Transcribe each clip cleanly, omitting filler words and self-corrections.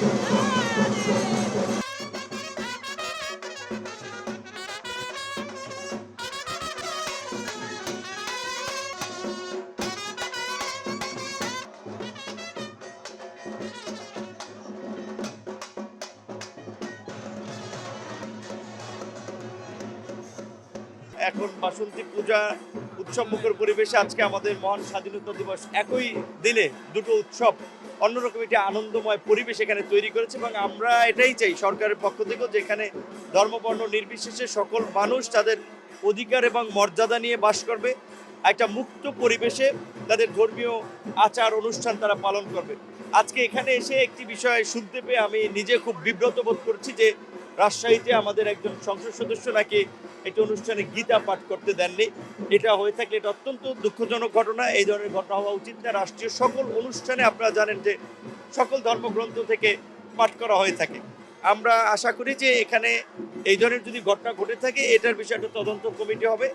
এখন বাসন্তী পূজা উৎসবমুখর পরিবেশে আজকে আমাদের মহান স্বাধীনতা দিবস একই দিনে দুটো উৎসব অন্যরকম একটি আনন্দময় পরিবেশ এখানে তৈরি করেছে এবং আমরা এটাই চাই সরকারের পক্ষ থেকেও, যেখানে ধর্মবর্ণ নির্বিশেষে সকল মানুষ তাদের অধিকার এবং মর্যাদা নিয়ে বাস করবে, একটা মুক্ত পরিবেশে তাদের ধর্মীয় আচার অনুষ্ঠান তারা পালন করবে। আজকে এখানে এসে একটি বিষয় শুনতে পেয়ে আমি নিজে খুব বিব্রত বোধ করছি যে রাজশাহীতে আমাদের একজন সংসদ সদস্য নাকি একটি অনুষ্ঠানে গীতা পাঠ করতে দেননি। এটা হয়ে থাকলে এটা অত্যন্ত দুঃখজনক ঘটনা। এই ধরনের ঘটনা হওয়া উচিত না। রাষ্ট্রীয় সকল অনুষ্ঠানে আপনারা জানেন যে সকল ধর্মগ্রন্থ থেকে পাঠ করা হয়ে থাকে। আমরা আশা করি যে এখানে এই ধরনের যদি ঘটনা ঘটে থাকে, এটার বিষয়টা তদন্ত কমিটি হবে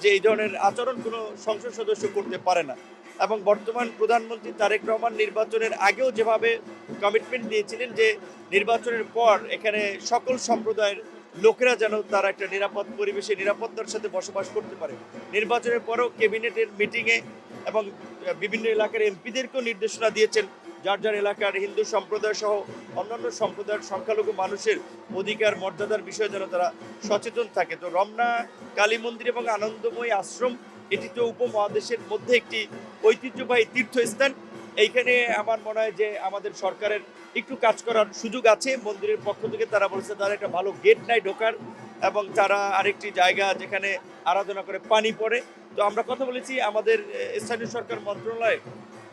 যে এই ধরনের আচরণ কোনো সংসদ সদস্য করতে পারে না। এবং বর্তমান প্রধানমন্ত্রী তারেক রহমান নির্বাচনের আগেও যেভাবে কমিটমেন্ট দিয়েছিলেন যে নির্বাচনের পর এখানে সকল সম্প্রদায়ের লোকেরা যেন তারা একটা নিরাপদ পরিবেশে নিরাপত্তার সাথে বসবাস করতে পারে, নির্বাচনের পরেও ক্যাবিনেটের মিটিংয়ে এবং বিভিন্ন এলাকার এমপিদেরকেও নির্দেশনা দিয়েছেন যার যার এলাকার হিন্দু সম্প্রদায় সহ অন্যান্য সম্প্রদায়ের সংখ্যালঘু মানুষের অধিকার মর্যাদার বিষয়ে যেন তারা সচেতন থাকে। তো রমনা কালী মন্দির এবং আনন্দময়ী আশ্রম এটি তো উপমহাদেশের মধ্যে একটি ঐতিহ্যবাহী তীর্থস্থান। এইখানে আমার মনে হয় যে আমাদের সরকারের একটু কাজ করার সুযোগ আছে। মন্দিরের পক্ষ থেকে তারা বলছে তারা একটা ভালো গেট নাই ঢোকার, এবং তারা আরেকটি জায়গা যেখানে আরাধনা করে পানি পড়ে। তো আমরা কথা বলেছি আমাদের স্থানীয় সরকার মন্ত্রণালয়ে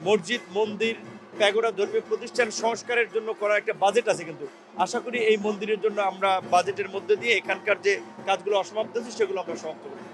মসজিদ, মন্দির, প্যাগোডা, ধর্মীয় প্রতিষ্ঠান সংস্কারের জন্য করা একটা বাজেট আছে, কিন্তু আশা করি এই মন্দিরের জন্য আমরা বাজেটের মধ্যে দিয়ে এখানকার যে কাজগুলো অসমাপ্ত আছে সেগুলো আমরা সমাপ্ত করব।